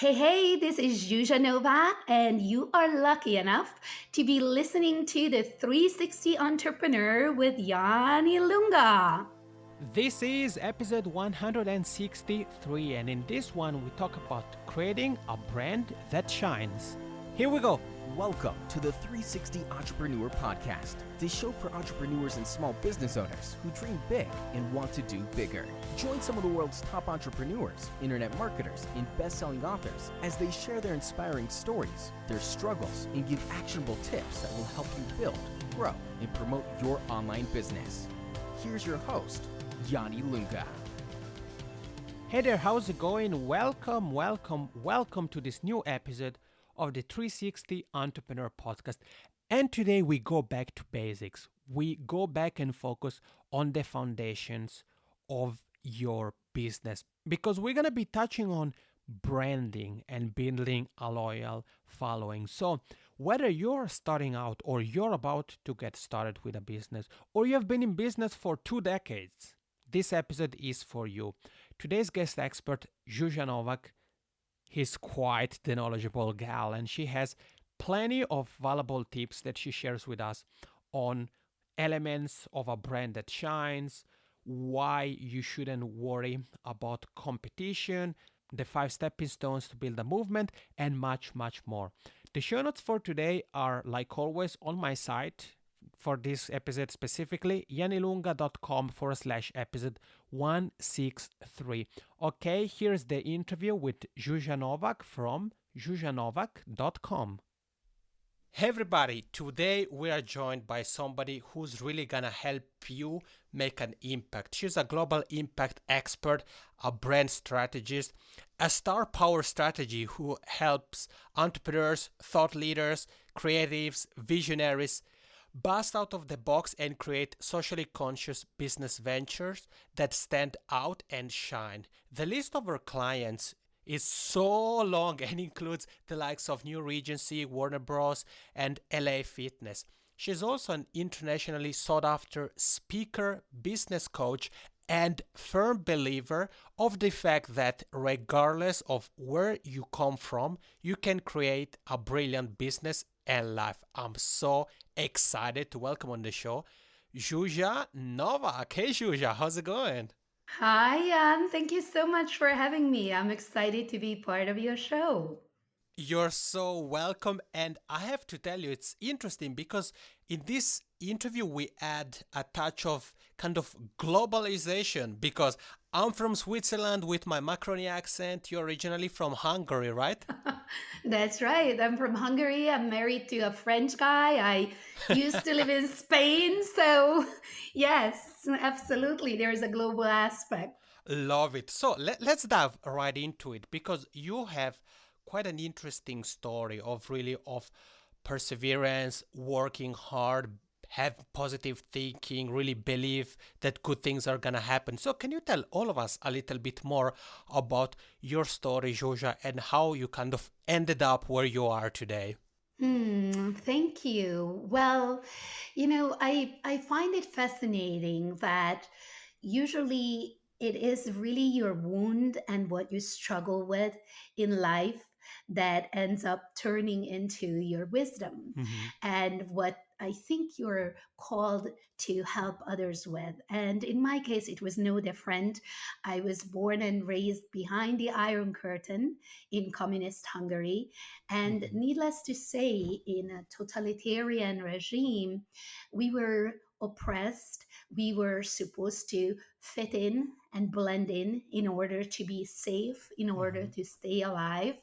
Hey, this is Zsuzsa Novak, and you are lucky enough to be listening to the 360 Entrepreneur with Yanni Lunga. This is episode 163, and in this one, we talk about creating a brand that shines. Here we go. Welcome to the 360 Entrepreneur Podcast, the show for entrepreneurs and small business owners who dream big and want to do bigger. Join some of the world's top entrepreneurs, internet marketers, and best-selling authors as they share their inspiring stories, their struggles, and give actionable tips that will help you build, grow, and promote your online business. Here's your host, Yanni Lunga. Hey there, how's it going? Welcome to this new episode of the 360 Entrepreneur Podcast. And today we go back to basics. We go back and focus on the foundations of your business because we're going to be touching on branding and building a loyal following. So whether you're starting out or you're about to get started with a business or you have been in business for 2 decades, this episode is for you. Today's guest expert, Zsuzsa Novak, he's quite the knowledgeable gal, and she has plenty of valuable tips that she shares with us on elements of a brand that shines, why you shouldn't worry about competition, the 5 stepping stones to build a movement, and much, much more. The show notes for today are, like always, on my site for this episode specifically, yannilunga.com/episode 163. Okay, here's the interview with Zsuzsa Novak from zsuzsanovak.com. Hey everybody, today we are joined by somebody who's really gonna help you make an impact. She's a global impact expert, a brand strategist, a star power strategy who helps entrepreneurs, thought leaders, creatives, visionaries bust out of the box and create socially conscious business ventures that stand out and shine. The list of her clients is so long and includes the likes of New Regency, Warner Bros., and LA Fitness. She's also an internationally sought after speaker, business coach, and firm believer of the fact that regardless of where you come from, you can create a brilliant business and life. I'm so excited to welcome on the show Zsuzsa Novak. Hey Zsuzsa, how's it going? Hi, Jan. Thank you so much for having me. I'm excited to be part of your show. You're so welcome. And I have to tell you, it's interesting because in this interview, we add a touch of kind of globalization because I'm from Switzerland with my Macroni accent. You're originally from Hungary, right? That's right. I'm from Hungary. I'm married to a French guy. I used to live in Spain. So, yes, absolutely. There is a global aspect. Love it. So let's dive right into it because you have quite an interesting story of really of perseverance, working hard, have positive thinking, really believe that good things are gonna happen. So can you tell all of us a little bit more about your story, Zsuzsa, and how you kind of ended up where you are today? Thank you. Well, I find it fascinating that usually it is really your wound and what you struggle with in life that ends up turning into your wisdom Mm-hmm. and what I think you're called to help others with. And in my case, it was no different. I was born and raised behind the Iron Curtain in communist Hungary. And Mm-hmm. needless to say, in a totalitarian regime, we were oppressed. We were supposed to fit in and blend in order to be safe, in order Mm-hmm. to stay alive.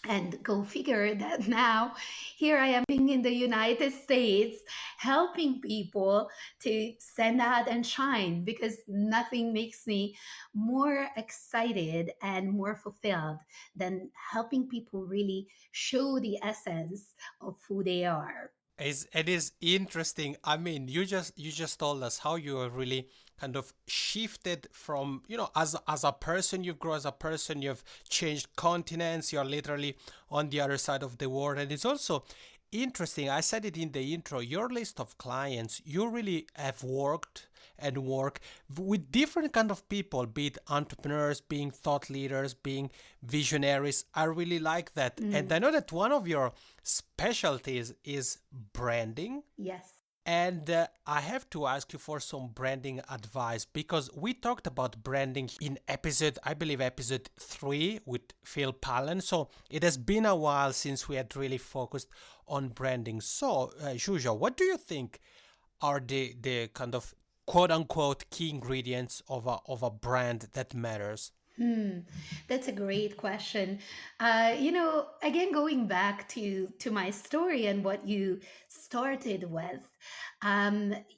And go figure that now here I am being in the United States helping people to stand out and shine because nothing makes me more excited and more fulfilled than helping people really show the essence of who they are. It is interesting. I mean, you just told us how you have really kind of shifted from, as a person, you've grown as a person, you've changed continents, you're literally on the other side of the world. And it's also interesting. I said it in the intro. Your list of clients, you really have worked and work with different kind of people, be it entrepreneurs, being thought leaders, being visionaries. I really like that. And Mm, I know that one of your specialties is branding. yes. And I have to ask you for some branding advice because we talked about branding in episode, I believe, episode 3 with Phil Pallen. So it has been a while since we had really focused on branding. So, Zsuzsa, what do you think are the kind of quote unquote key ingredients of a brand that matters? Hmm, that's a great question. Again, going back to my story and what you started with,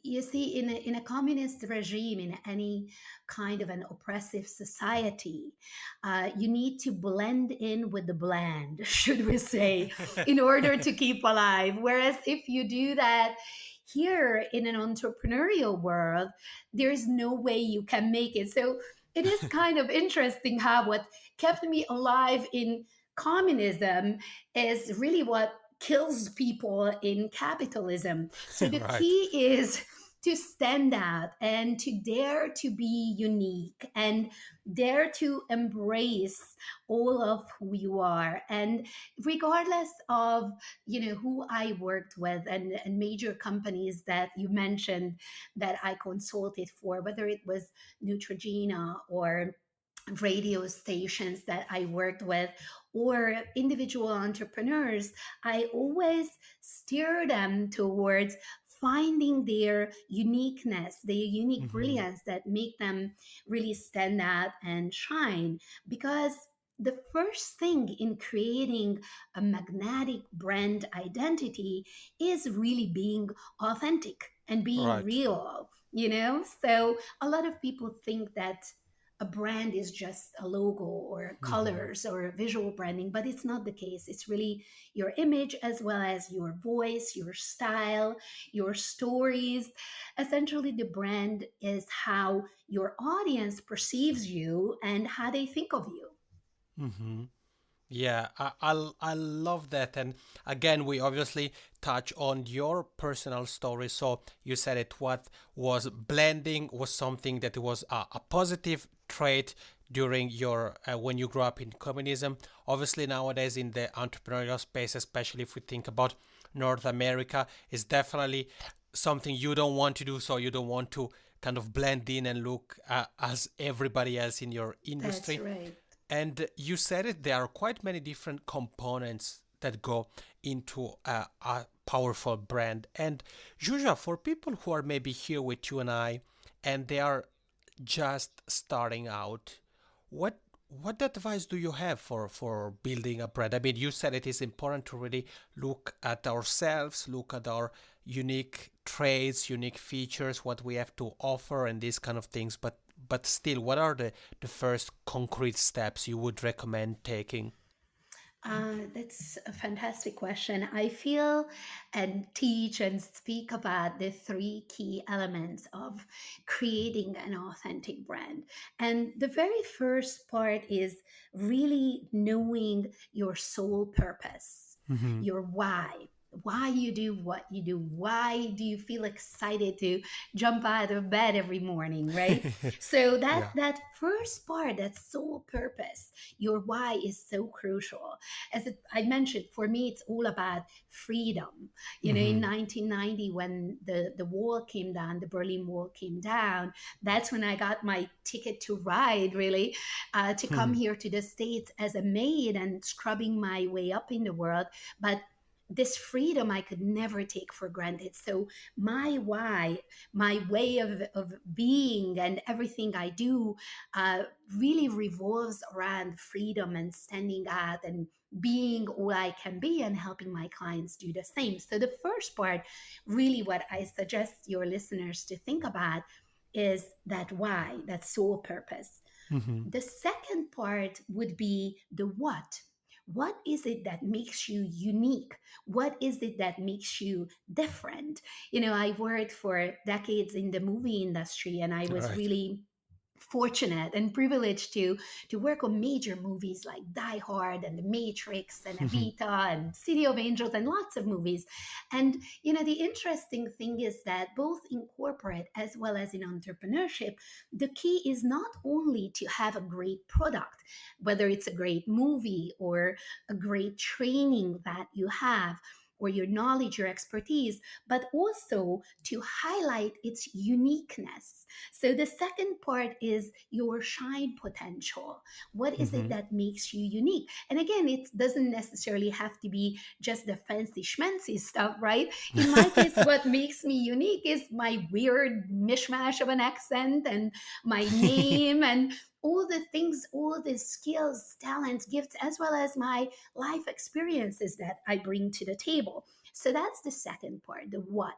you see, in a communist regime, in any kind of an oppressive society, you need to blend in with the bland, should we say, in order to keep alive. Whereas if you do that here in an entrepreneurial world, there's no way you can make it. So it is kind of interesting how what kept me alive in communism is really what kills people in capitalism. So the Right. key is to stand out and to dare to be unique and dare to embrace all of who you are. And regardless of who I worked with, and major companies that you mentioned that I consulted for, whether it was Neutrogena or radio stations that I worked with or individual entrepreneurs, I always steer them towards finding their uniqueness, their unique Mm-hmm. brilliance that make them really stand out and shine. Because the first thing in creating a magnetic brand identity is really being authentic and being Right. real. So a lot of people think that a brand is just a logo or Mm-hmm. colors or visual branding, but it's not the case. It's really your image as well as your voice, your style, your stories. Essentially, the brand is how your audience perceives you and how they think of you. Mm-hmm. Yeah, I love that. And again, we obviously touch on your personal story. So you said it, what was blending was something that was a positive trait during your when you grew up in communism. Obviously, nowadays in the entrepreneurial space, especially if we think about North America, is definitely something you don't want to do. So you don't want to kind of blend in and look as everybody else in your That's industry. right. And you said it, there are quite many different components that go into a powerful brand. And Julia, for people who are maybe here with you and I, and they are just starting out, what what advice do you have for building a brand? I mean, you said it is important to really look at ourselves, look at our unique traits, unique features, what we have to offer, and these kind of things. But still, what are the first concrete steps you would recommend taking? That's a fantastic question. I feel and teach and speak about the three key elements of creating an authentic brand. And the very first part is really knowing your sole purpose, Mm-hmm. your why. Why you do what you do. Why do you feel excited to jump out of bed every morning, right? So that Yeah. that first part, that sole purpose, your why is so crucial. I mentioned, for me, it's all about freedom. In Mm-hmm. 1990, when the wall came down, the Berlin Wall came down, that's when I got my ticket to ride, really, to come here to the States as a maid and scrubbing my way up in the world. But this freedom I could never take for granted. So my why, my way of being and everything I do uh, really revolves around freedom and standing out and being all I can be and helping my clients do the same. So, the first part, really, what I suggest your listeners to think about is that why, that sole purpose. Mm-hmm. The second part would be the what. What is it that makes you unique? What is it that makes you different? I worked for decades in the movie industry and I was Right. really fortunate and privileged to work on major movies like Die Hard and The Matrix and Evita and City of Angels and lots of movies. And the interesting thing is that both in corporate as well as in entrepreneurship, the key is not only to have a great product, whether it's a great movie or a great training that you have, or your knowledge, your expertise, but also to highlight its uniqueness. So the second part is your shine potential. What is it Mm-hmm. that makes you unique? And again, it doesn't necessarily have to be just the fancy schmancy stuff, right? In my case, what makes me unique is my weird mishmash of an accent and my name and all the things, all the skills, talents, gifts, as well as my life experiences that I bring to the table. So that's the second part, the what.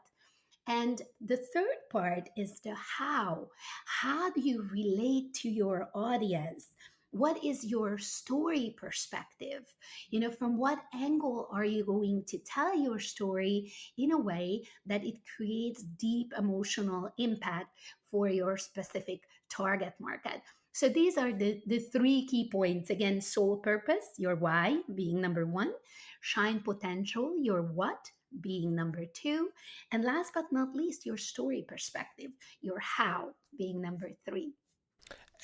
And the third part is the how. How do you relate to your audience? What is your story perspective? From what angle are you going to tell your story in a way that it creates deep emotional impact for your specific target market? So these are the three key points. Again, soul purpose, your why being number one, shine potential, your what being number two, and last but not least, your story perspective, your how being number three.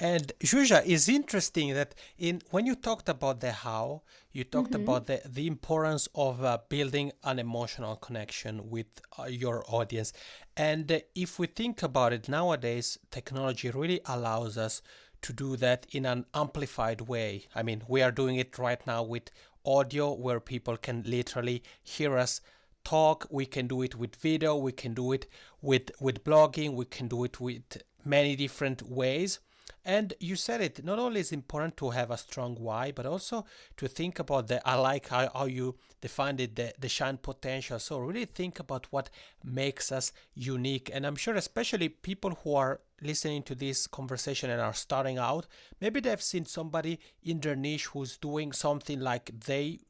And Zsuzsa, is interesting that in when you talked about the how, you talked Mm-hmm. about the importance of building an emotional connection with your audience. And if we think about it nowadays, technology really allows us to do that in an amplified way. I mean, we are doing it right now with audio where people can literally hear us talk. We can do it with video, we can do it with blogging, we can do it with many different ways. And you said it, not only is it important to have a strong why, but also to think about I like how you defined it, the shine potential. So really think about what makes us unique. And I'm sure especially people who are listening to this conversation and are starting out, maybe they've seen somebody in their niche who's doing something like they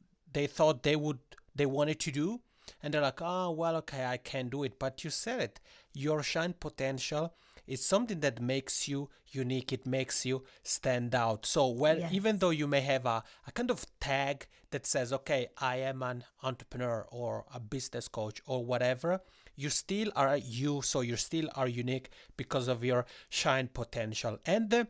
thought they wanted to do, and they're like, oh well, okay, I can do it. But you said it, your shine potential is something that makes you unique. It makes you stand out. So when even Yes. though you may have a kind of tag that says, okay, I am an entrepreneur or a business coach or whatever, you still are you. So you still are unique because of your shine potential. And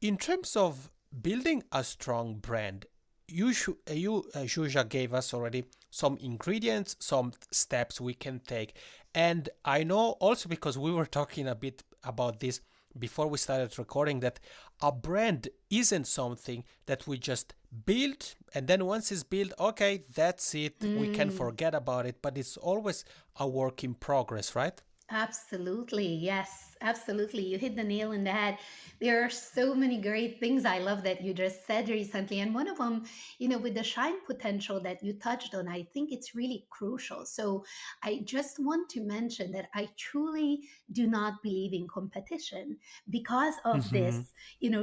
in terms of building a strong brand, Zsuzsa gave us already some ingredients, some steps we can take. And I know also because we were talking a bit about this before we started recording that a brand isn't something that we just build and then once it's built, okay, that's it, we can Mm. forget about it, but it's always a work in progress, right? Absolutely. Yes, absolutely. You hit the nail in the head. There are so many great things I love that you just said recently. And one of them, with the shine potential that you touched on, I think it's really crucial. So I just want to mention that I truly do not believe in competition because of Mm-hmm. this,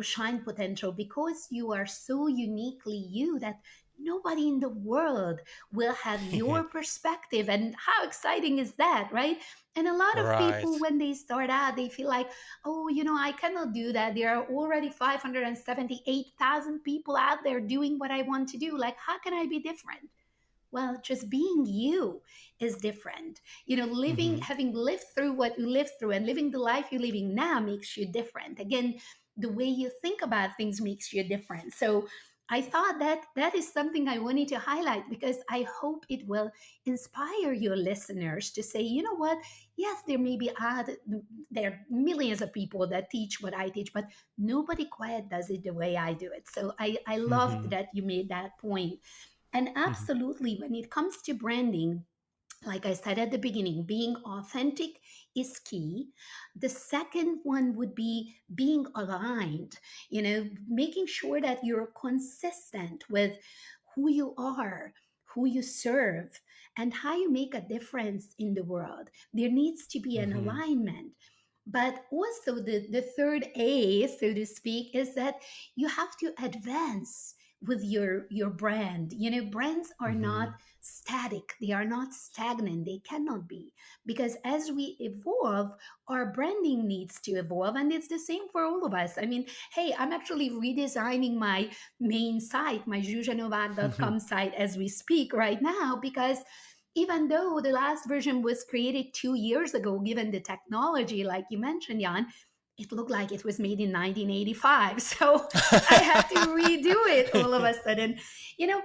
shine potential, because you are so uniquely you that nobody in the world will have your perspective. And how exciting is that, right? And a lot of people, Right. when they start out, they feel like, oh, I cannot do that. There are already 578,000 people out there doing what I want to do. Like, how can I be different? Well, just being you is different. Mm-hmm. Having lived through what you lived through and living the life you're living now makes you different. Again, the way you think about things makes you different. So I thought that that is something I wanted to highlight because I hope it will inspire your listeners to say, you know what? Yes, there are millions of people that teach what I teach, but nobody quite does it the way I do it. So I loved Mm-hmm. that you made that point. And Mm-hmm. absolutely, when it comes to branding, like I said at the beginning, being authentic is key. The second one would be being aligned, making sure that you're consistent with who you are, who you serve, and how you make a difference in the world. There needs to be an Mm-hmm. alignment. But also, the third A, so to speak, is that you have to advance with your brand. Brands are not static, they are not stagnant, they cannot be, because as we evolve, our branding needs to evolve, and it's the same for all of us. I mean, hey, I'm actually redesigning my main site, my Mm-hmm. zsuzsanovak.com site, as we speak right now, because even though the last version was created 2 years ago, given the technology, like you mentioned, Jan, it looked like it was made in 1985. So I had to redo it all of a sudden.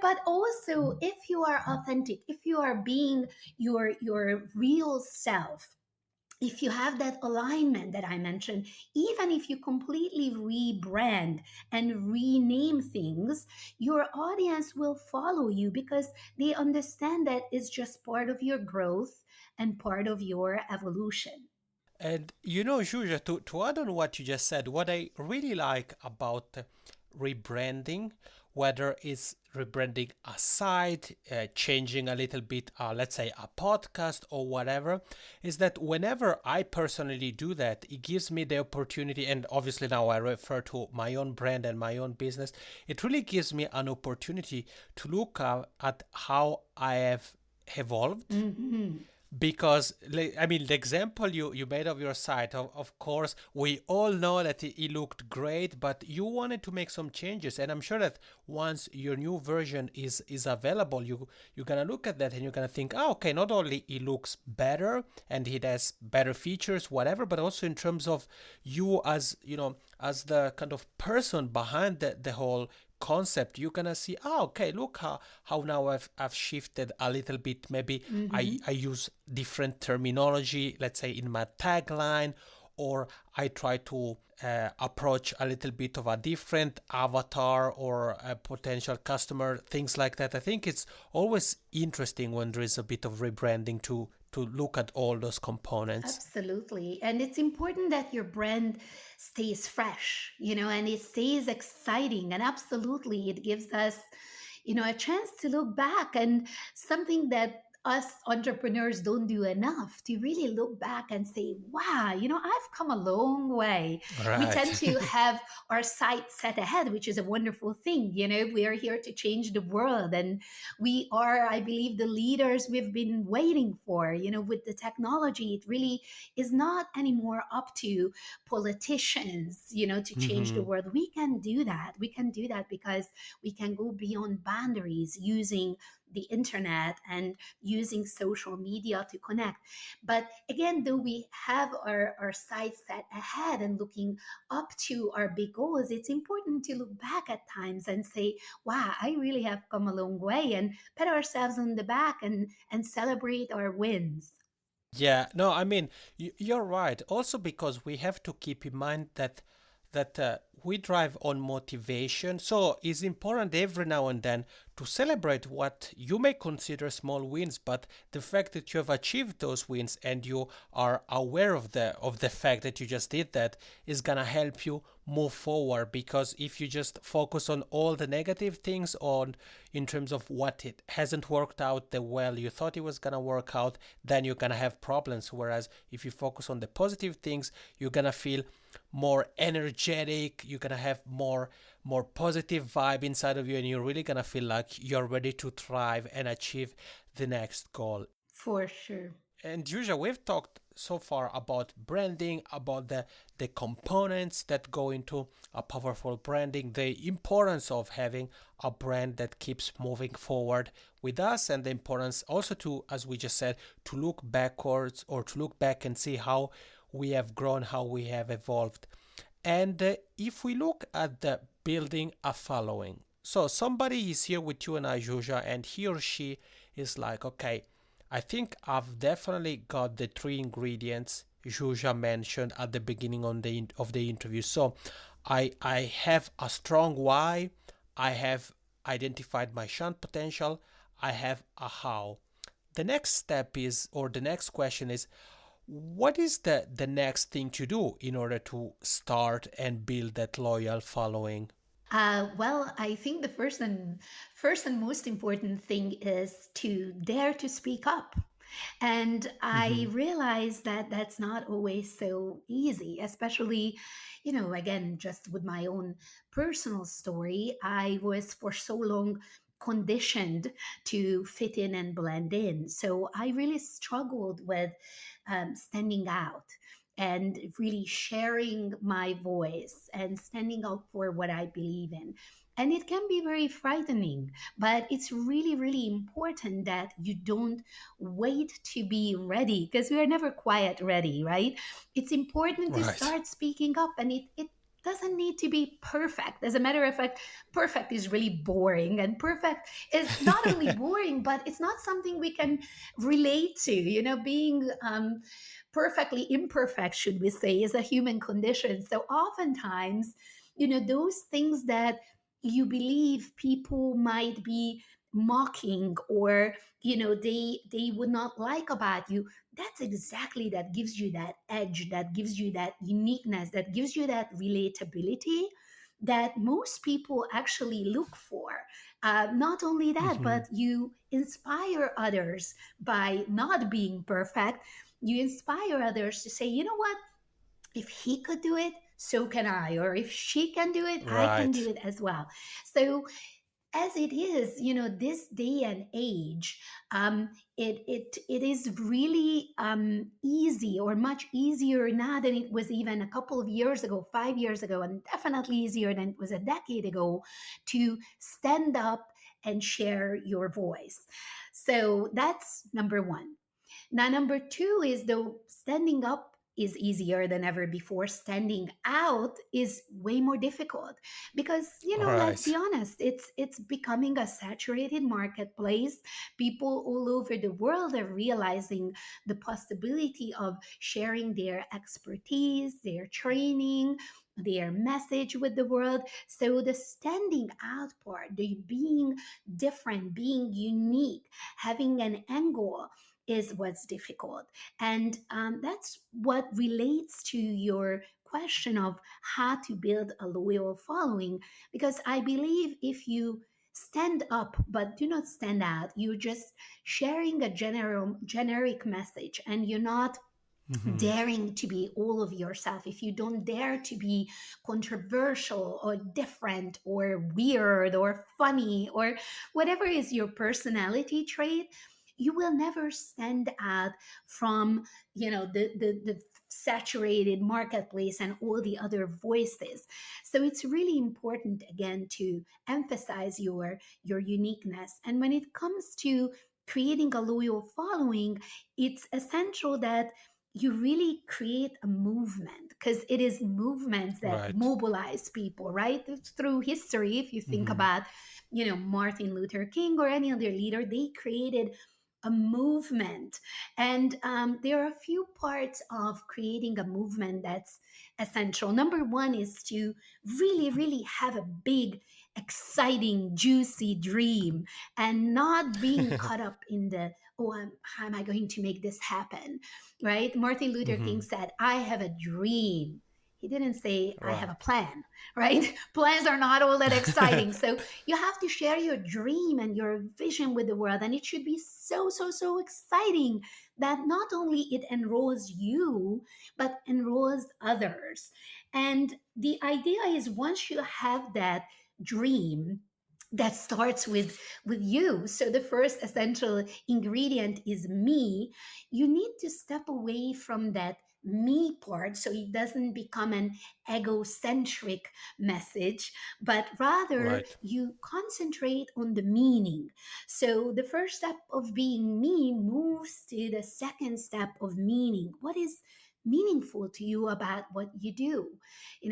But also, if you are authentic, if you are being your real self, if you have that alignment that I mentioned, even if you completely rebrand and rename things, your audience will follow you because they understand that it's just part of your growth and part of your evolution. And Zsuzsa, to add on what you just said, what I really like about rebranding, whether it's rebranding a site, changing a little bit, let's say a podcast or whatever, is that whenever I personally do that, it gives me the opportunity, and obviously now I refer to my own brand and my own business, it really gives me an opportunity to look at how I have evolved, Hmm. because I mean the example you made of your site, of course we all know that it looked great, but you wanted to make some changes, and I'm sure that once your new version is available, you're gonna look at that and you're gonna think, oh, okay, not only it looks better and it has better features, whatever, but also in terms of you as as the kind of person behind the whole concept, you're gonna see, oh, okay, look how now I've shifted a little bit. Maybe Hmm. I use different terminology, let's say in my tagline, or I try to approach a little bit of a different avatar or a potential customer, things like that. I think it's always interesting when there is a bit of rebranding to look at all those components. Absolutely. And it's important that your brand stays fresh, and it stays exciting. And absolutely, it gives us, a chance to look back, and something that us entrepreneurs don't do enough, to really look back and say, wow, I've come a long way. We tend Right. to have our sights set ahead, which is a wonderful thing. We are here to change the world, and we are, I believe, the leaders we've been waiting for. With the technology, it really is not anymore up to politicians, to change the Hmm. world. We can do that because we can go beyond boundaries using the internet and using social media to connect. But again, though we have our sights set ahead and looking up to our big goals, it's important to look back at times and say, wow, I really have come a long way, and pat ourselves on the back and celebrate our wins. Yeah, no, I mean you're right. Also because we have to keep in mind that we drive on motivation, so it's important every now and then to celebrate what you may consider small wins, but the fact that you have achieved those wins and you are aware of the fact that you just did that is gonna help you move forward. Because if you just focus on all the negative things on in terms of what it hasn't worked out the well you thought it was gonna work out, then you're gonna have problems. Whereas if you focus on the positive things, you're gonna feel more energetic, you're gonna have more positive vibe inside of you, and you're really gonna feel like you're ready to thrive and achieve the next goal. For sure. And usually we've talked so far about branding, about the components that go into a powerful branding, the importance of having a brand that keeps moving forward with us, and the importance also to, as we just said, to look backwards or to look back and see how we have grown, how we have evolved. And if we look at the building a following, so somebody is here with you and I, Zsuzsa, and he or she is like, okay, I think I've definitely got the three ingredients Zsuzsa mentioned at the beginning of the interview. So I have a strong why, I have identified my shunt potential, I have a how. The next step is, or the next question is, what is the next thing to do in order to start and build that loyal following? Well, I think the first and most important thing is to dare to speak up. And I Mm-hmm. realized that that's not always so easy, especially, again, just with my own personal story. I was for so long conditioned to fit in and blend in. So I really struggled with standing out and really sharing my voice and standing up for what I believe in. And it can be very frightening, but it's really, really important that you don't wait to be ready, because we are never quite ready, right? It's important to Right. start speaking up, and it doesn't need to be perfect. As a matter of fact, perfect is really boring, and perfect is not only boring, but it's not something we can relate to. Being perfectly imperfect, should we say, is a human condition. So oftentimes, those things that you believe people might be mocking, or they would not like about you, that's exactly that gives you that edge, that gives you that uniqueness, that gives you that relatability that most people actually look for. Not only that, Mm-hmm. but you inspire others by not being perfect. You inspire others to say, you know what, if he could do it, so can I. Or if she can do it, I can do Right. it as well. So as it is, this day and age, it is really easy, or much easier now than it was even a couple of years ago, 5 years ago, and definitely easier than it was a decade ago, to stand up and share your voice. So that's number one. Now, number two is, though standing up is easier than ever before, standing out is way more difficult, because let's be Right. honest, it's becoming a saturated marketplace. People all over the world are realizing the possibility of sharing their expertise, their training, their message with the world. So the standing out part, the being different, being unique, having an angle, is what's difficult. And that's what relates to your question of how to build a loyal following. Because I believe if you stand up but do not stand out, you're just sharing a generic message, and you're not Mm-hmm. daring to be all of yourself, if you don't dare to be controversial or different or weird or funny or whatever is your personality trait, you will never stand out from the saturated marketplace and all the other voices. So it's really important, again, to emphasize your uniqueness. And when it comes to creating a loyal following, it's essential that you really create a movement, because it is movements that Right. mobilize people, right? It's through history. If you think Mm-hmm. about, Martin Luther King or any other leader, they created a movement. And there are a few parts of creating a movement that's essential. Number one is to really, really have a big, exciting, juicy dream, and not being caught up in the, oh, how am I going to make this happen? Right? Martin Luther Mm-hmm. King said, I have a dream. He didn't say, I have Right. a plan, right? Plans are not all that exciting. So you have to share your dream and your vision with the world. And it should be so, so, so exciting that not only it enrolls you, but enrolls others. And the idea is, once you have that dream, that starts with you. So the first essential ingredient is me. You need to step away from that me part, so it doesn't become an egocentric message, but rather Right. you concentrate on the meaning. So the first step of being me moves to the second step of meaning. What is meaningful to you about what you do?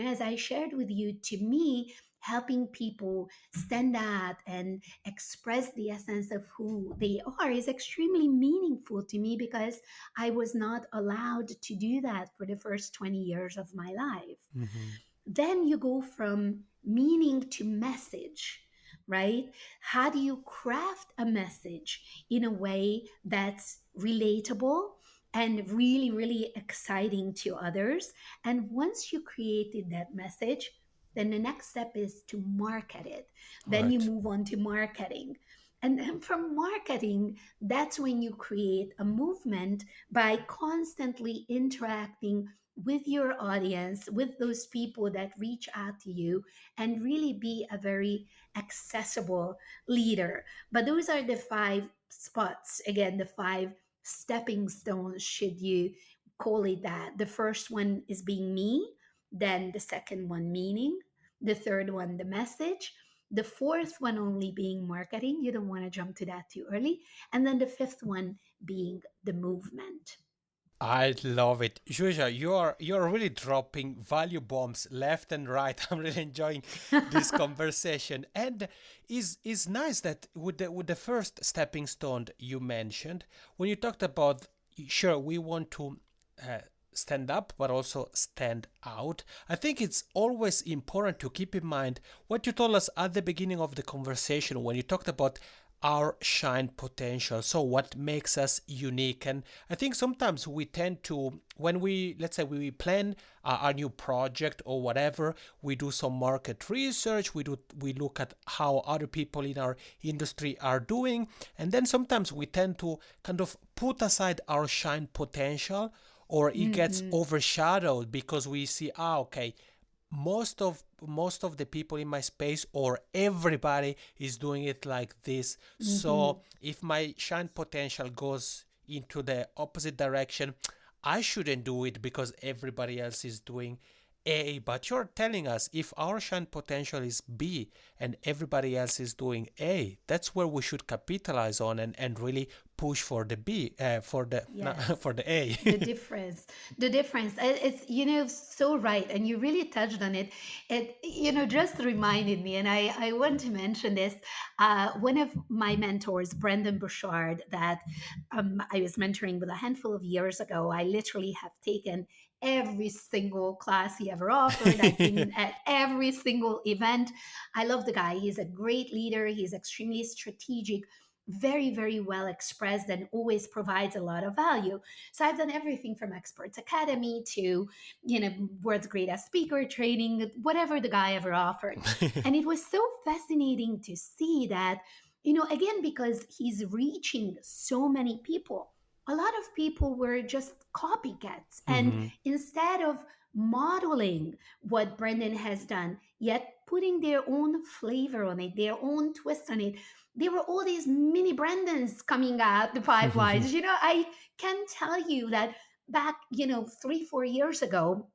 As I shared with you, to me, helping people stand out and express the essence of who they are is extremely meaningful to me, because I was not allowed to do that for the first 20 years of my life. Mm-hmm. Then you go from meaning to message, right? How do you craft a message in a way that's relatable and really, really exciting to others? And once you created that message, then the next step is to market it. Then you Right. move on to marketing. And then from marketing, that's when you create a movement by constantly interacting with your audience, with those people that reach out to you, and really be a very accessible leader. But those are the five spots, again, the five stepping stones, should you call it that. The first one is being me, then the second one, meaning, the third one, the message, the fourth one only being marketing. You don't want to jump to that too early. And then the fifth one being the movement. I love it. Zsuzsa, you're really dropping value bombs left and right. I'm really enjoying this conversation. And is nice that with the first stepping stone you mentioned, when you talked about, sure, we want to stand up but also stand out. I think it's always important to keep in mind what you told us at the beginning of the conversation when you talked about our shine potential, so what makes us unique. And I think sometimes we tend to, when we, let's say, we plan a new project or whatever, we do some market research, we look at how other people in our industry are doing, and then sometimes we tend to kind of put aside our shine potential, or it gets overshadowed because we see, okay, most of the people in my space or everybody is doing it like this. So if my shine potential goes into the opposite direction, I shouldn't do it because everybody else is doing A. But you're telling us if our shine potential is B and everybody else is doing A, that's where we should capitalize on and really push for the B, for the Yes. for the A. The difference, it's, so right, and you really touched on it. It, just reminded me, and I want to mention this. One of my mentors, Brendan Bouchard, that I was mentoring with a handful of years ago, I literally have taken every single class he ever offered. I've been at every single event. I love the guy. He's a great leader. He's extremely strategic, very, very well expressed, and always provides a lot of value. So I've done everything from Experts Academy to, World's Greatest Speaker training, whatever the guy ever offered. And it was so fascinating to see that, again, because he's reaching so many people, a lot of people were just copycats. And Mhm. instead of modeling what Brendan has done, yet putting their own flavor on it, their own twist on it, there were all these mini Brandons coming out the pipelines. I can tell you that back, 3, 4 years ago,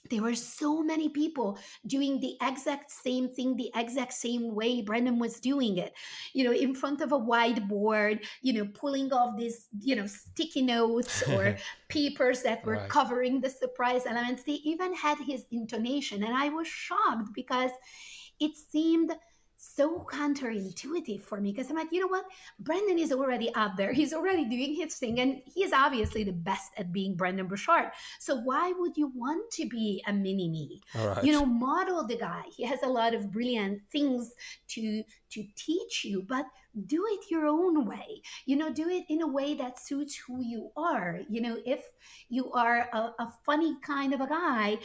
there were so many people doing the exact same thing, the exact same way Brendan was doing it, in front of a whiteboard, pulling off these, sticky notes or papers that were Right. covering the surprise elements. They even had his intonation. And I was shocked because it seemed so counterintuitive for me, because I'm like, you know what? Brendan is already out there. He's already doing his thing, and he's obviously the best at being Brendan Bouchard. So why would you want to be a mini me? All right. Model the guy. He has a lot of brilliant things to teach you, but do it your own way. Do it in a way that suits who you are. If you are a funny kind of a guy,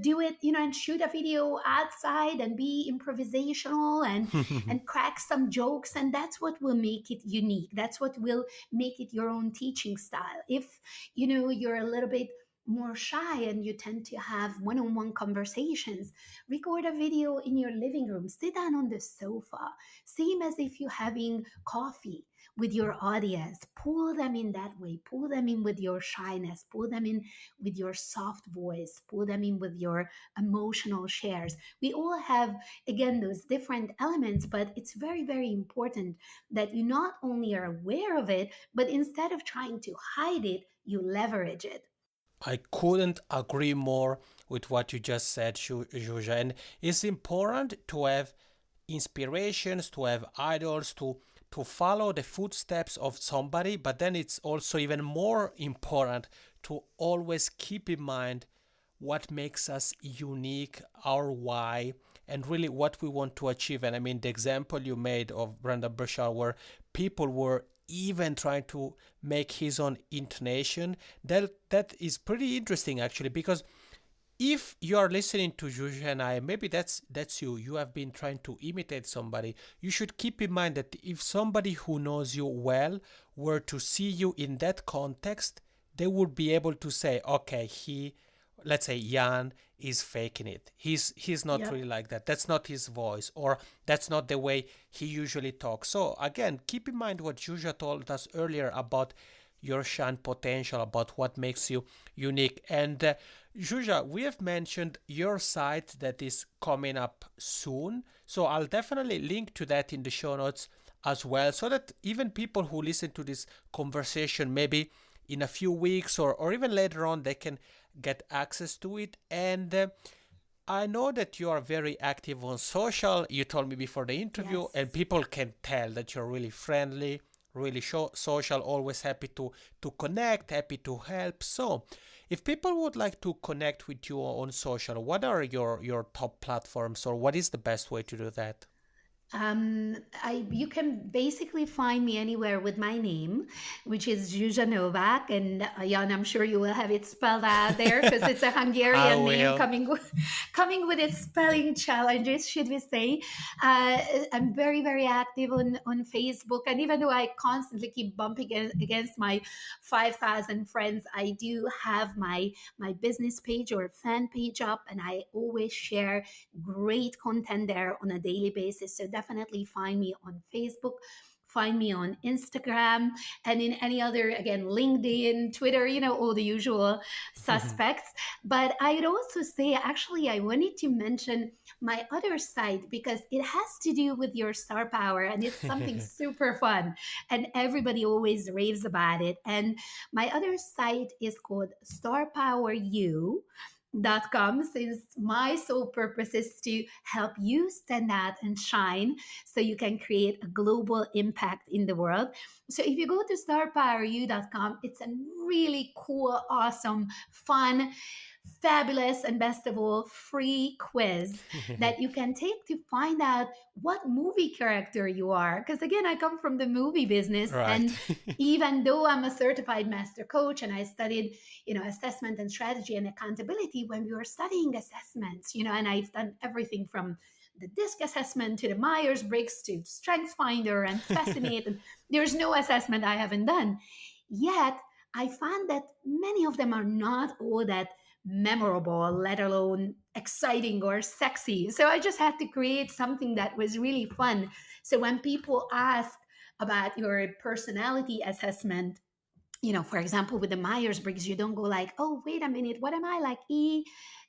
do it, and shoot a video outside and be improvisational and crack some jokes, and that's what will make it unique. That's what will make it your own teaching style. If you're a little bit more shy and you tend to have one-on-one conversations, record a video in your living room, sit down on the sofa, same as if you're having coffee with your audience. Pull them in that way, pull them in with your shyness, pull them in with your soft voice, pull them in with your emotional shares. We all have, again, those different elements, but it's very, very important that you not only are aware of it, but instead of trying to hide it, you leverage it. I couldn't agree more with what you just said, Zsuzsa. And it's important to have inspirations, to have idols, to follow the footsteps of somebody, but then it's also even more important to always keep in mind what makes us unique, our why, and really what we want to achieve. And I mean, the example you made of Brenda Burchard, where people were even trying to make his own intonation, that is pretty interesting actually, because if you are listening to Zsuzsa and I, maybe that's you. You have been trying to imitate somebody. You should keep in mind that if somebody who knows you well were to see you in that context, they would be able to say, okay, let's say Jan is faking it. He's not Yep. really like that. That's not his voice, or that's not the way he usually talks. So again, keep in mind what Zsuzsa told us earlier about your shine potential, about what makes you unique. And Zsuzsa, we have mentioned your site that is coming up soon. So I'll definitely link to that in the show notes as well, so that even people who listen to this conversation maybe in a few weeks or even later on, they can get access to it. And I know that you are very active on social. You told me before the interview, Yes. and people can tell that you're really friendly, really social, always happy to connect, happy to help. So, if people would like to connect with you on social, what are your top platforms, or what is the best way to do that? You can basically find me anywhere with my name, which is Zsuzsa Novak, and Jan, I'm sure you will have it spelled out there because it's a I Hungarian name will. coming with its spelling challenges, should we say? I'm very very active on Facebook, and even though I constantly keep bumping against my 5,000 friends, I do have my business page or fan page up, and I always share great content there on a daily basis. So definitely find me on Facebook, find me on Instagram, and in any other, again, LinkedIn, Twitter, all the usual suspects. But I'd also say, actually, I wanted to mention my other site because it has to do with your star power and it's something super fun. And everybody always raves about it. And my other site is called starpoweru.com, since my sole purpose is to help you stand out and shine so you can create a global impact in the world. So if you go to starpoweru.com, it's a really cool, awesome, fun, fabulous, and best of all, free quiz that you can take to find out what movie character you are. Because again, I come from the movie business, Right. and even though I'm a certified master coach and I studied, assessment and strategy and accountability, when we were studying assessments, and I've done everything from the DISC assessment to the Myers-Briggs to Strengths Finder and Fascinate, and there's no assessment I haven't done. Yet I found that many of them are not all that memorable, let alone exciting or sexy. So I just had to create something that was really fun. So when people ask about your personality assessment, for example, with the Myers Briggs, you don't go like, oh, wait a minute, what am I like?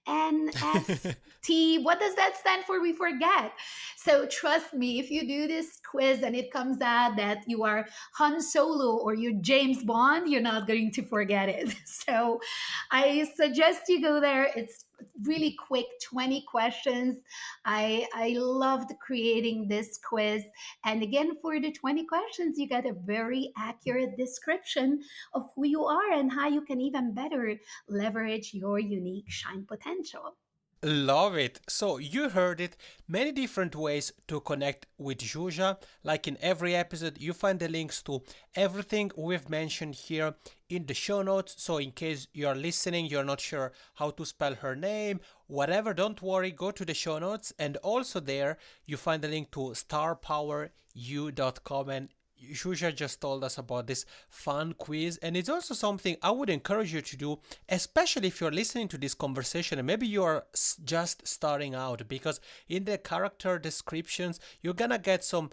ENFT. What does that stand for? We forget. So trust me, if you do this quiz and it comes out that you are Han Solo or you're James Bond, you're not going to forget it. So I suggest you go there. It's really quick, 20 questions. I loved creating this quiz. And again, for the 20 questions, you get a very accurate description of who you are and how you can even better leverage your unique shine potential. Love it. So you heard it. Many different ways to connect with Zsuzsa. Like in every episode, you find the links to everything we've mentioned here in the show notes. So in case you're listening, you're not sure how to spell her name, whatever, don't worry, go to the show notes. And also there, you find the link to starpoweru.com, and Zsuzsa just told us about this fun quiz, and it's also something I would encourage you to do, especially if you're listening to this conversation and maybe you're just starting out, because in the character descriptions you're gonna get some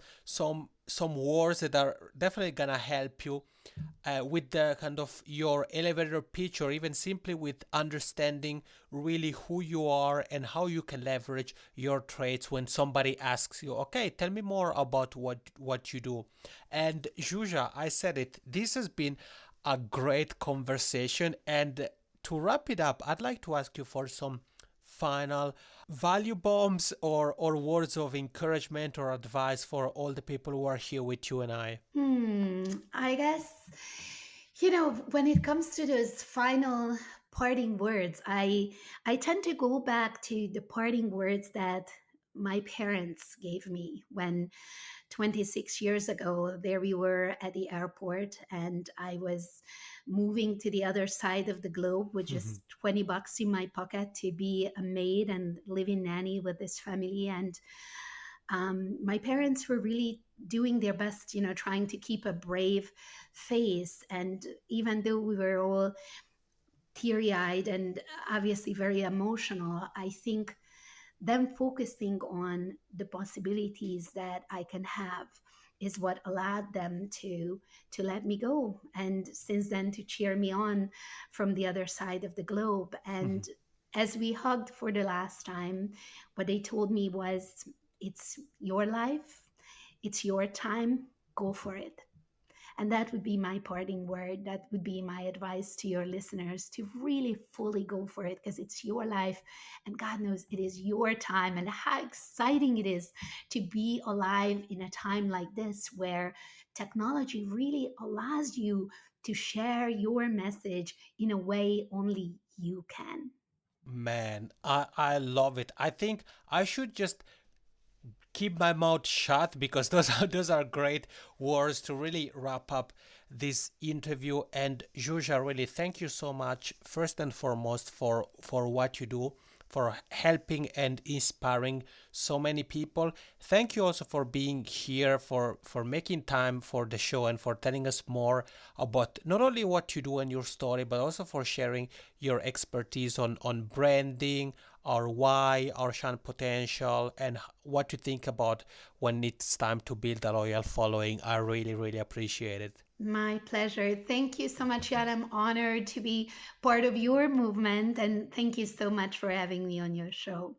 words that are definitely gonna help you with the kind of your elevator pitch, or even simply with understanding really who you are and how you can leverage your traits when somebody asks you, okay, tell me more about what you do. And Zsuzsa, I said it, this has been a great conversation, and to wrap it up, I'd like to ask you for some final value bombs or words of encouragement or advice for all the people who are here with you and I. I guess, when it comes to those final parting words, I tend to go back to the parting words that my parents gave me when 26 years ago, there we were at the airport, and I was moving to the other side of the globe with just $20 in my pocket to be a maid and living nanny with this family. And my parents were really doing their best, trying to keep a brave face. And even though we were all teary eyed and obviously very emotional, I think them focusing on the possibilities that I can have is what allowed them to let me go, and since then to cheer me on from the other side of the globe. And as we hugged for the last time, what they told me was, it's your life, it's your time, go for it. And that would be my parting word. That would be my advice to your listeners, to really fully go for it, because it's your life. And God knows it is your time. And how exciting it is to be alive in a time like this, where technology really allows you to share your message in a way only you can. Man, I love it. I think I should just keep my mouth shut, because those are great words to really wrap up this interview. And Zsuzsa, really thank you so much, first and foremost, for what you do, for helping and inspiring so many people. Thank you also for being here, for making time for the show, and for telling us more about not only what you do and your story, but also for sharing your expertise on branding, our why, our shine potential, and what you think about when it's time to build a loyal following. I really, really appreciate it. My pleasure. Thank you so much, Jan. I'm honored to be part of your movement, and thank you so much for having me on your show.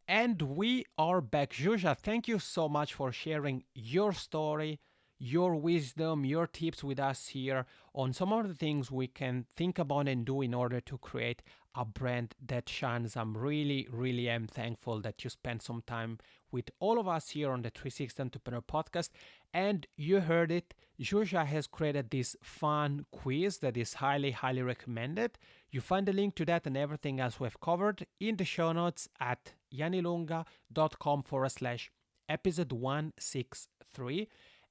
And we are back. Zsuzsa, thank you so much for sharing your story, your wisdom, your tips with us here on some of the things we can think about and do in order to create a brand that shines. I'm really, really am thankful that you spent some time with all of us here on the 360 Entrepreneur Podcast. And you heard it, Zsuzsa has created this fun quiz that is highly, highly recommended. You find the link to that and everything else we've covered in the show notes at janilunga.com/episode 163.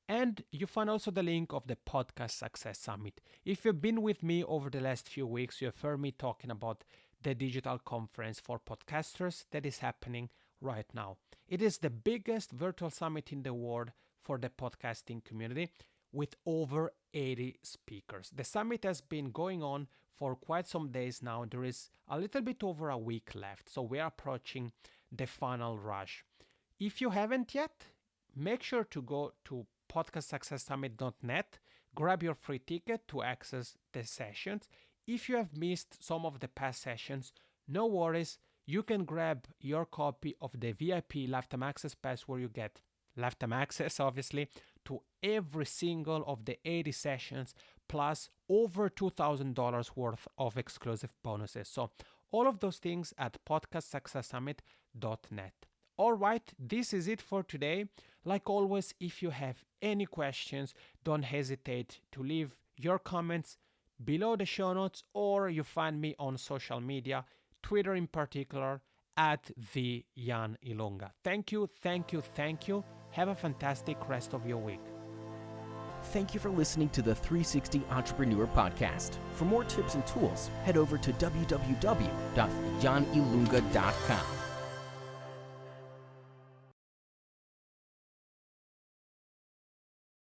And you find also the link of the Podcast Success Summit. If you've been with me over the last few weeks, you have heard me talking about the digital conference for podcasters that is happening right now. It is the biggest virtual summit in the world for the podcasting community, with over 80 speakers. The summit has been going on for quite some days now. There is a little bit over a week left, so we are approaching the final rush. If you haven't yet, make sure to go to podcastsuccesssummit.net, grab your free ticket to access the sessions. If you have missed some of the past sessions, no worries. You can grab your copy of the VIP Lifetime Access Pass, where you get lifetime access, obviously, to every single of the 80 sessions, plus over $2,000 worth of exclusive bonuses. So all of those things at podcastsuccesssummit.net. All right, this is it for today. Like always, if you have any questions, don't hesitate to leave your comments below the show notes, or you find me on social media, Twitter in particular, at the Jan Ilunga. Thank you, thank you, thank you. Have a fantastic rest of your week. Thank you for listening to the 360 Entrepreneur Podcast. For more tips and tools, head over to www.janilunga.com.